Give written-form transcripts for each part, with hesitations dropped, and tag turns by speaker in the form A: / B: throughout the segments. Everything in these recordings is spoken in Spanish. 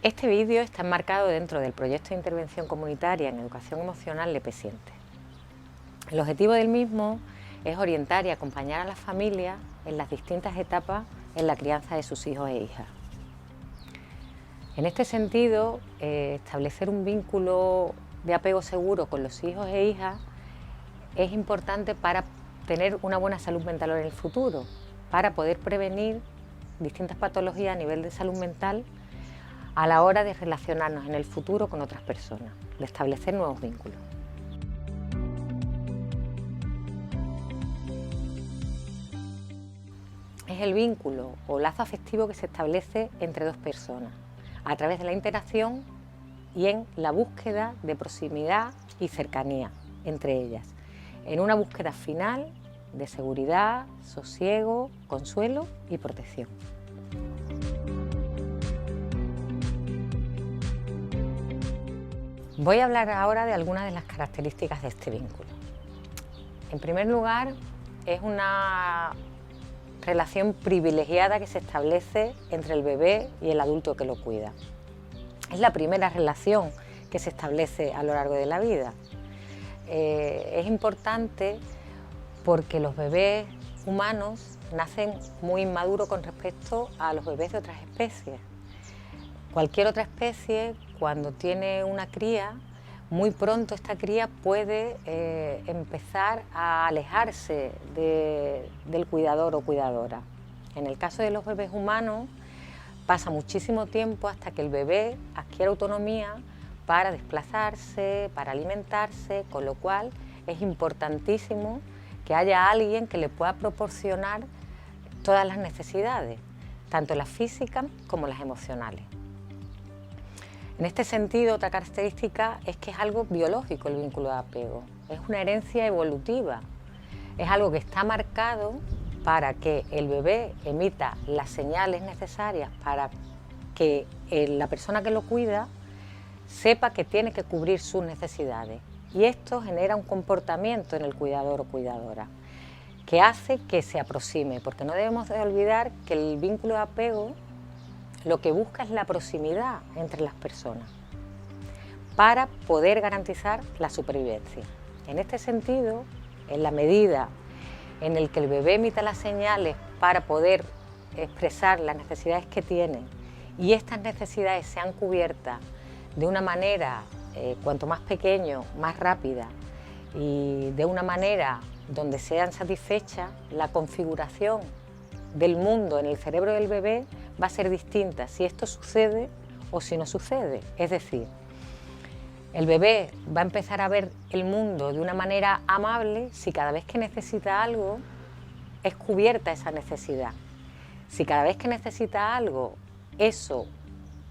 A: Este vídeo está enmarcado dentro del proyecto de intervención comunitaria en educación emocional LEPE Siente. El objetivo del mismo es orientar y acompañar a las familias en las distintas etapas en la crianza de sus hijos e hijas. En este sentido, establecer un vínculo de apego seguro con los hijos e hijas es importante para tener una buena salud mental en el futuro, para poder prevenir distintas patologías a nivel de salud mental a la hora de relacionarnos en el futuro con otras personas, de establecer nuevos vínculos. Es el vínculo o lazo afectivo que se establece entre dos personas, a través de la interacción y en la búsqueda de proximidad y cercanía entre ellas, en una búsqueda final de seguridad, sosiego, consuelo y protección. Voy a hablar ahora de algunas de las características de este vínculo. En primer lugar, es una relación privilegiada que se establece entre el bebé y el adulto que lo cuida. Es la primera relación que se establece a lo largo de la vida. Es importante porque los bebés humanos nacen muy inmaduros con respecto a los bebés de otras especies. Cualquier otra especie, cuando tiene una cría, muy pronto esta cría puede empezar a alejarse del cuidador o cuidadora. En el caso de los bebés humanos, pasa muchísimo tiempo hasta que el bebé adquiere autonomía para desplazarse, para alimentarse, con lo cual es importantísimo que haya alguien que le pueda proporcionar todas las necesidades, tanto las físicas como las emocionales. En este sentido, otra característica es que es algo biológico el vínculo de apego, es una herencia evolutiva, es algo que está marcado para que el bebé emita las señales necesarias para que la persona que lo cuida sepa que tiene que cubrir sus necesidades, y esto genera un comportamiento en el cuidador o cuidadora que hace que se aproxime, porque no debemos de olvidar que el vínculo de apego lo que busca es la proximidad entre las personas para poder garantizar la supervivencia. En este sentido, en la medida en el que el bebé emita las señales para poder expresar las necesidades que tiene y estas necesidades sean cubiertas de una manera cuanto más pequeño, más rápida y de una manera donde sean satisfechas, la configuración del mundo en el cerebro del bebé va a ser distinta si esto sucede o si no sucede. Es decir, el bebé va a empezar a ver el mundo de una manera amable si cada vez que necesita algo es cubierta esa necesidad. Si cada vez que necesita algo eso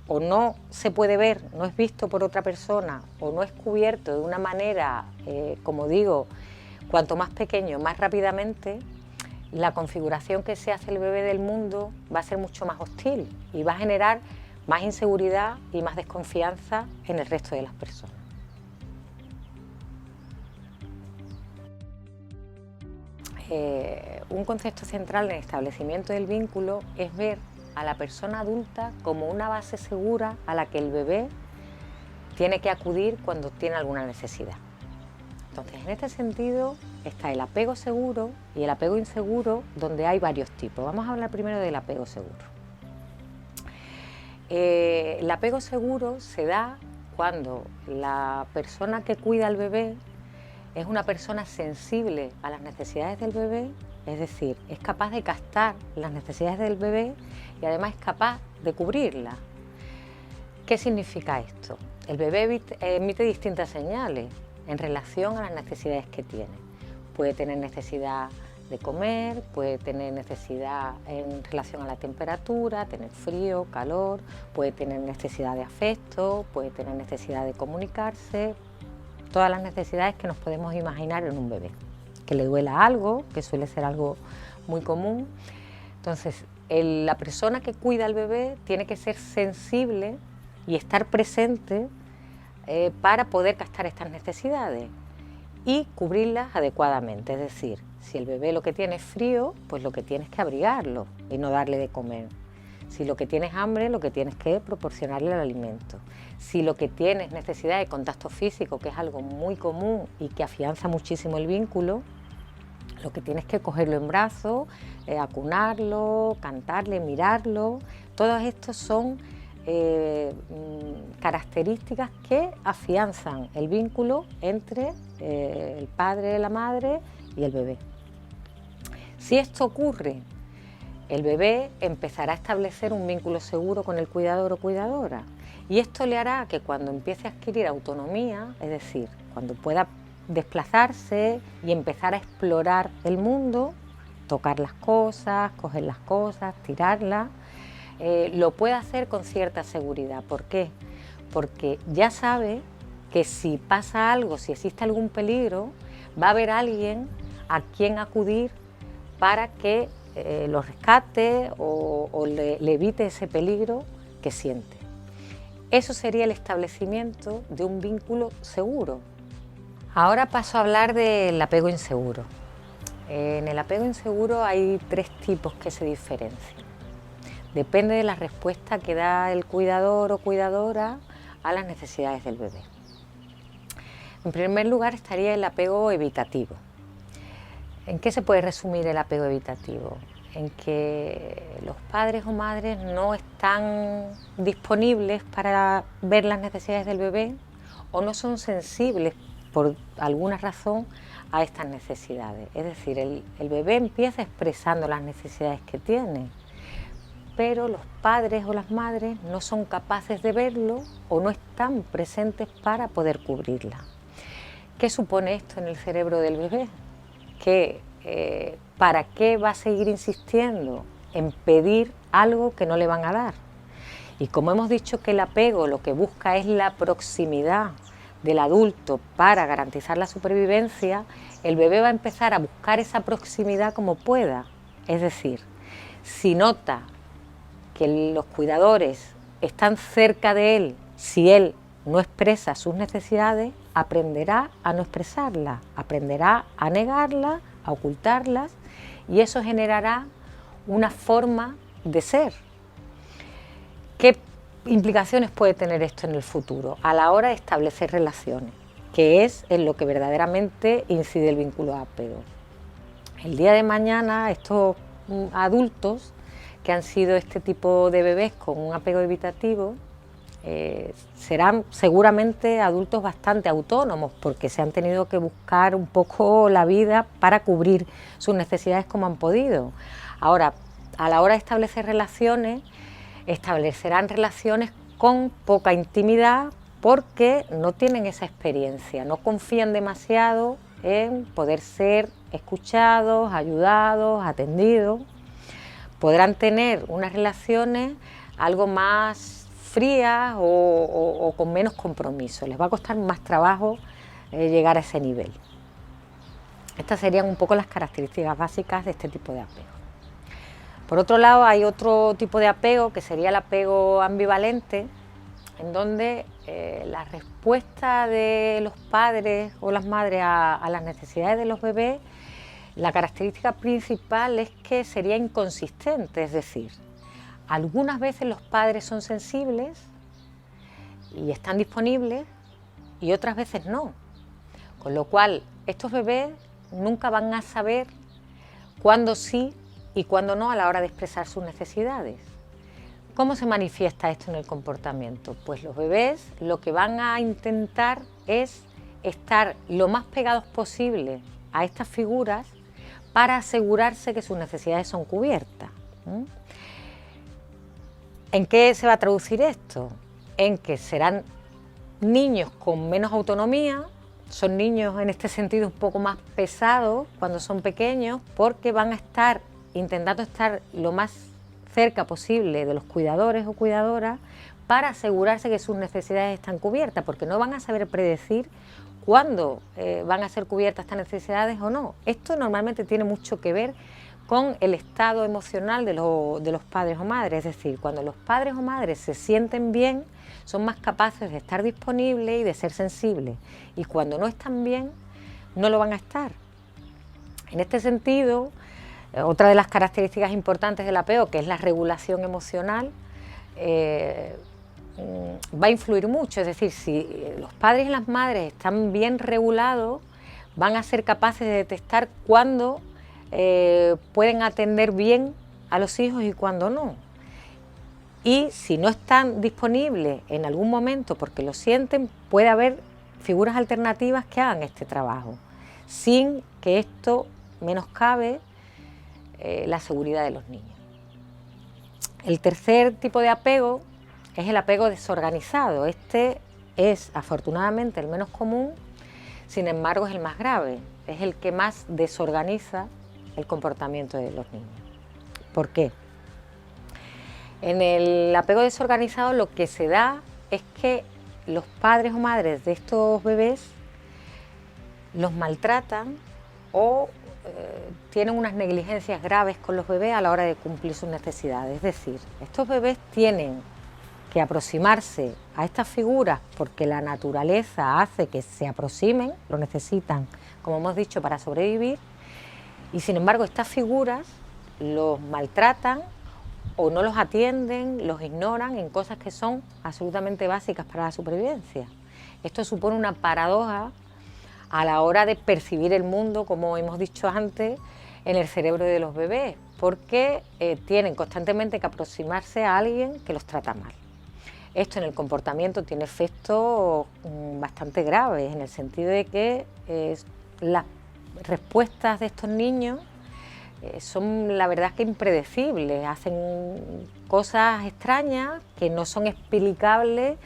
A: o no se puede ver, no es visto por otra persona o no es cubierto de una manera, como digo, cuanto más pequeño, más rápidamente, la configuración que se hace el bebé del mundo va a ser mucho más hostil y va a generar más inseguridad y más desconfianza en el resto de las personas. Un concepto central en el establecimiento del vínculo es ver a la persona adulta como una base segura a la que el bebé tiene que acudir cuando tiene alguna necesidad. Entonces, en este sentido está el apego seguro y el apego inseguro, donde hay varios tipos. Vamos a hablar primero del apego seguro. El apego seguro se da cuando la persona que cuida al bebé es una persona sensible a las necesidades del bebé, es decir, es capaz de captar las necesidades del bebé y además es capaz de cubrirlas. ¿Qué significa esto? El bebé emite distintas señales en relación a las necesidades que tiene. Puede tener necesidad de comer, puede tener necesidad en relación a la temperatura, tener frío, calor, puede tener necesidad de afecto, puede tener necesidad de comunicarse, todas las necesidades que nos podemos imaginar en un bebé. Que le duela algo, que suele ser algo muy común. Entonces, la persona que cuida al bebé tiene que ser sensible y estar presente para poder captar estas necesidades. y cubrirlas adecuadamente. Es decir, si el bebé lo que tiene es frío, pues lo que tienes que abrigarlo y no darle de comer. Si lo que tiene es hambre, lo que tienes que proporcionarle el alimento. Si lo que tiene es necesidad de contacto físico, que es algo muy común y que afianza muchísimo el vínculo, lo que tienes que cogerlo en brazos, acunarlo, cantarle, mirarlo. Todos estos son características que afianzan el vínculo entre el padre, la madre y el bebé. Si esto ocurre, el bebé empezará a establecer un vínculo seguro con el cuidador o cuidadora, y esto le hará que cuando empiece a adquirir autonomía, es decir, cuando pueda desplazarse y empezar a explorar el mundo, tocar las cosas, coger las cosas, tirarlas, lo puede hacer con cierta seguridad. ¿Por qué? Porque ya sabe que si pasa algo, si existe algún peligro, va a haber alguien a quien acudir para que lo rescate o le evite ese peligro que siente. Eso sería el establecimiento de un vínculo seguro. Ahora paso a hablar del apego inseguro. En el apego inseguro hay 3 tipos que se diferencian. Depende de la respuesta que da el cuidador o cuidadora a las necesidades del bebé. En primer lugar estaría el apego evitativo. ¿En qué se puede resumir el apego evitativo? En que los padres o madres no están disponibles para ver las necesidades del bebé o no son sensibles por alguna razón a estas necesidades. Es decir, el bebé empieza expresando las necesidades que tiene, pero los padres o las madres no son capaces de verlo o no están presentes para poder cubrirla. ¿Qué supone esto en el cerebro del bebé? Que ¿para qué va a seguir insistiendo en pedir algo que no le van a dar? Y como hemos dicho que el apego lo que busca es la proximidad del adulto para garantizar la supervivencia, el bebé va a empezar a buscar esa proximidad como pueda. Es decir, si nota que los cuidadores están cerca de él, si él no expresa sus necesidades, aprenderá a no expresarlas, aprenderá a negarlas, a ocultarlas, y eso generará una forma de ser. ¿Qué implicaciones puede tener esto en el futuro? A la hora de establecer relaciones, que es en lo que verdaderamente incide el vínculo de apego. El día de mañana estos adultos que han sido este tipo de bebés con un apego evitativo serán seguramente adultos bastante autónomos porque se han tenido que buscar un poco la vida para cubrir sus necesidades como han podido. Ahora, a la hora de establecer relaciones, establecerán relaciones con poca intimidad porque no tienen esa experiencia, no confían demasiado en poder ser escuchados, ayudados, atendidos. Podrán tener unas relaciones algo más frías o con menos compromiso. Les va a costar más trabajo llegar a ese nivel. Estas serían un poco las características básicas de este tipo de apego. Por otro lado, hay otro tipo de apego que sería el apego ambivalente, en donde la respuesta de los padres o las madres a las necesidades de los bebés, la característica principal es que sería inconsistente, es decir, algunas veces los padres son sensibles y están disponibles y otras veces no, con lo cual estos bebés nunca van a saber cuándo sí y cuándo no a la hora de expresar sus necesidades. ¿Cómo se manifiesta esto en el comportamiento? Pues los bebés lo que van a intentar es estar lo más pegados posible a estas figuras para asegurarse que sus necesidades son cubiertas. ¿En qué se va a traducir esto? En que serán niños con menos autonomía, son niños en este sentido un poco más pesados cuando son pequeños porque van a estar intentando estar lo más cerca posible de los cuidadores o cuidadoras para asegurarse que sus necesidades están cubiertas, porque no van a saber predecir cuándo van a ser cubiertas estas necesidades o no. Esto normalmente tiene mucho que ver con el estado emocional de los padres o madres, es decir, cuando los padres o madres se sienten bien, son más capaces de estar disponibles y de ser sensibles, y cuando no están bien, no lo van a estar. En este sentido, otra de las características importantes del apego, que es la regulación emocional, va a influir mucho. Es decir, si los padres y las madres están bien regulados, van a ser capaces de detectar cuándo pueden atender bien a los hijos y cuándo no. Y si no están disponibles en algún momento porque lo sienten, puede haber figuras alternativas que hagan este trabajo, sin que esto menoscabe la seguridad de los niños. El tercer tipo de apego es el apego desorganizado. Este es afortunadamente el menos común, sin embargo es el más grave, es el que más desorganiza el comportamiento de los niños. ¿Por qué? En el apego desorganizado lo que se da es que los padres o madres de estos bebés los maltratan o tienen unas negligencias graves con los bebés a la hora de cumplir sus necesidades. Es decir, estos bebés tienen que aproximarse a estas figuras porque la naturaleza hace que se aproximen, lo necesitan, como hemos dicho, para sobrevivir, y sin embargo estas figuras los maltratan o no los atienden, los ignoran en cosas que son absolutamente básicas para la supervivencia. Esto supone una paradoja a la hora de percibir el mundo, como hemos dicho antes, en el cerebro de los bebés, porque tienen constantemente que aproximarse a alguien que los trata mal. Esto en el comportamiento tiene efectos bastante graves, en el sentido de que las respuestas de estos niños son la verdad que impredecibles, hacen cosas extrañas que no son explicables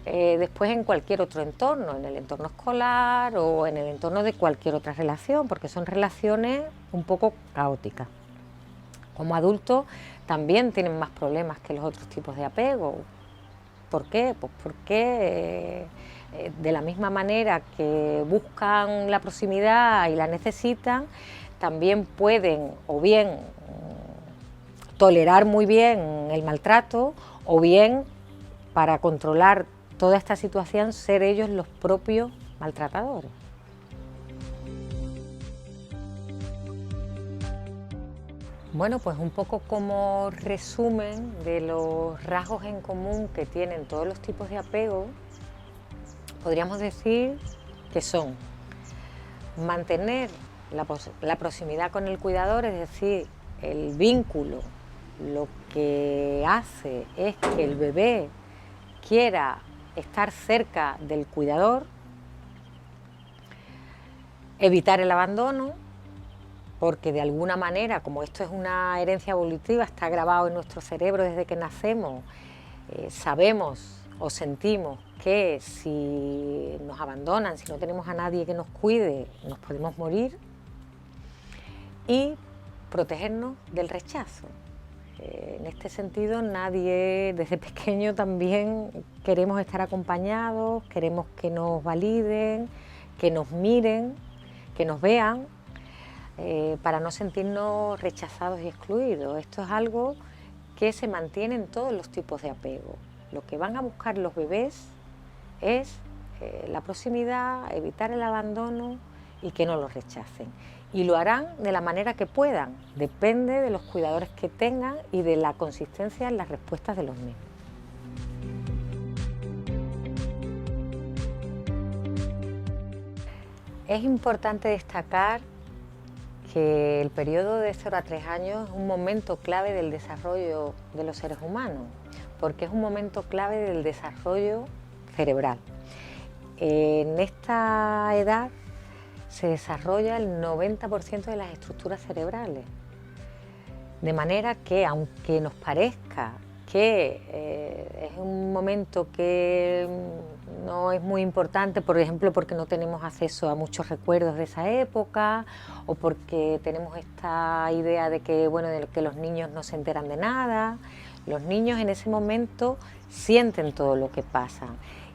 A: después en cualquier otro entorno, en el entorno escolar o en el entorno de cualquier otra relación, porque son relaciones un poco caóticas. Como adultos también tienen más problemas que los otros tipos de apego. ¿Por qué? Pues porque de la misma manera que buscan la proximidad y la necesitan, también pueden o bien tolerar muy bien el maltrato o bien, para controlar toda esta situación, ser ellos los propios maltratadores. Bueno, pues un poco como resumen de los rasgos en común que tienen todos los tipos de apego, podríamos decir que son mantener la proximidad con el cuidador, es decir, el vínculo, lo que hace es que el bebé quiera estar cerca del cuidador, evitar el abandono, porque de alguna manera, como esto es una herencia evolutiva, está grabado en nuestro cerebro desde que nacemos, sabemos o sentimos que si nos abandonan, si no tenemos a nadie que nos cuide, nos podemos morir. Y protegernos del rechazo. En este sentido, nadie, desde pequeño también queremos estar acompañados, queremos que nos validen, que nos miren, que nos vean, para no sentirnos rechazados y excluidos. Esto es algo que se mantiene en todos los tipos de apego. Lo que van a buscar los bebés es la proximidad, evitar el abandono y que no los rechacen. Y lo harán de la manera que puedan, depende de los cuidadores que tengan y de la consistencia en las respuestas de los mismos. Es importante destacar que el periodo de 0 a 3 años es un momento clave del desarrollo de los seres humanos, porque es un momento clave del desarrollo cerebral. En esta edad se desarrolla el 90% de las estructuras cerebrales, de manera que, aunque nos parezca que es un momento que no es muy importante, por ejemplo, porque no tenemos acceso a muchos recuerdos de esa época, o porque tenemos esta idea de que, bueno, de que los niños no se enteran de nada, los niños en ese momento sienten todo lo que pasa,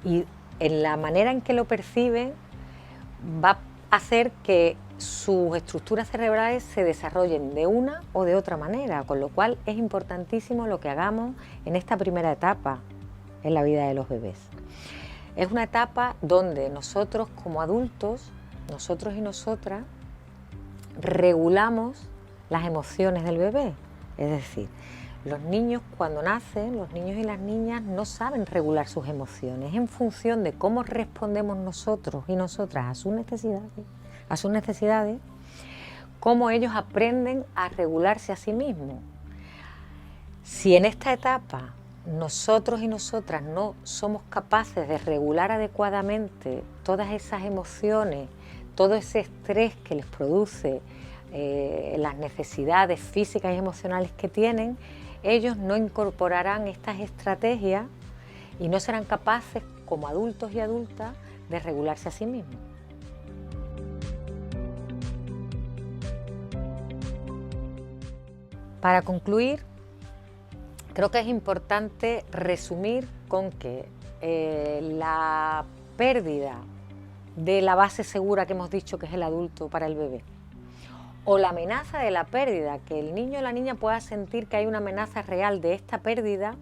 A: y en la manera en que lo perciben va a hacer que sus estructuras cerebrales se desarrollen de una o de otra manera, con lo cual es importantísimo lo que hagamos en esta primera etapa en la vida de los bebés. Es una etapa donde nosotros como adultos nosotros y nosotras regulamos las emociones del bebé. Es decir, los niños cuando nacen, los niños y las niñas no saben regular sus emociones. En función de cómo respondemos nosotros y nosotras a sus necesidades, cómo ellos aprenden a regularse a sí mismos. Si en esta etapa nosotros y nosotras no somos capaces de regular adecuadamente todas esas emociones, todo ese estrés que les produce las necesidades físicas y emocionales que tienen, ellos no incorporarán estas estrategias y no serán capaces, como adultos y adultas, de regularse a sí mismos. Para concluir, creo que es importante resumir con que la pérdida de la base segura que hemos dicho que es el adulto para el bebé, o la amenaza de la pérdida, que el niño o la niña pueda sentir que hay una amenaza real de esta pérdida,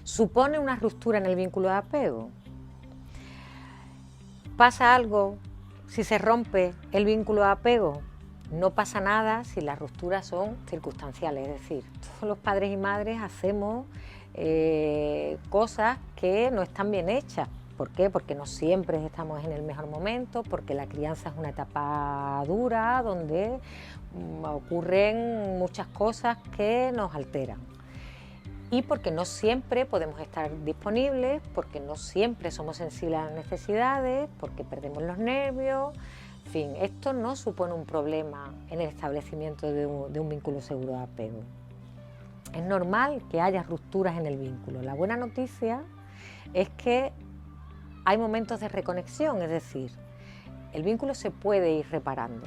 A: supone una ruptura en el vínculo de apego. ¿Pasa algo si se rompe el vínculo de apego? No pasa nada si las rupturas son circunstanciales, es decir, todos los padres y madres hacemos cosas que no están bien hechas. ¿Por qué? Porque no siempre estamos en el mejor momento, porque la crianza es una etapa dura donde ocurren muchas cosas que nos alteran. Y porque no siempre podemos estar disponibles, porque no siempre somos sensibles a las necesidades, porque perdemos los nervios. En fin, esto no supone un problema en el establecimiento de un vínculo seguro de apego. Es normal que haya rupturas en el vínculo. La buena noticia es que hay momentos de reconexión, es decir, el vínculo se puede ir reparando.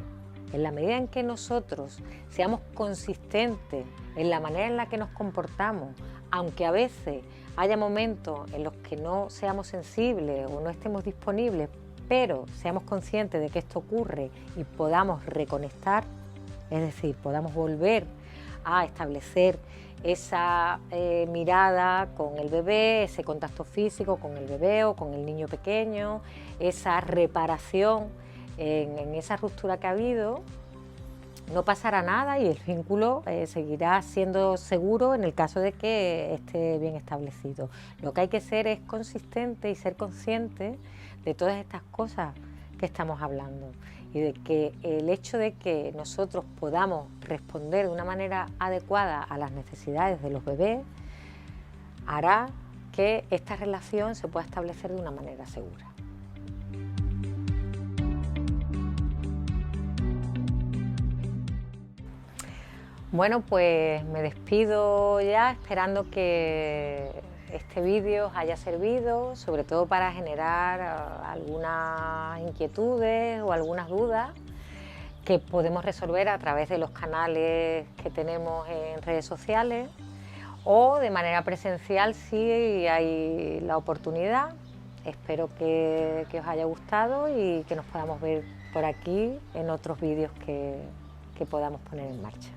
A: En la medida en que nosotros seamos consistentes en la manera en la que nos comportamos, aunque a veces haya momentos en los que no seamos sensibles o no estemos disponibles, pero seamos conscientes de que esto ocurre y podamos reconectar, es decir, podamos volver a establecer esa mirada con el bebé, ese contacto físico con el bebé o con el niño pequeño, esa reparación en esa ruptura que ha habido, no pasará nada y el vínculo seguirá siendo seguro en el caso de que esté bien establecido. Lo que hay que ser es consistente y ser consciente de todas estas cosas que estamos hablando y de que el hecho de que nosotros podamos responder de una manera adecuada a las necesidades de los bebés hará que esta relación se pueda establecer de una manera segura. Bueno, pues me despido ya esperando que este vídeo os haya servido, sobre todo para generar algunas inquietudes o algunas dudas que podemos resolver a través de los canales que tenemos en redes sociales o de manera presencial si hay la oportunidad. Espero que os haya gustado y que nos podamos ver por aquí en otros vídeos que podamos poner en marcha.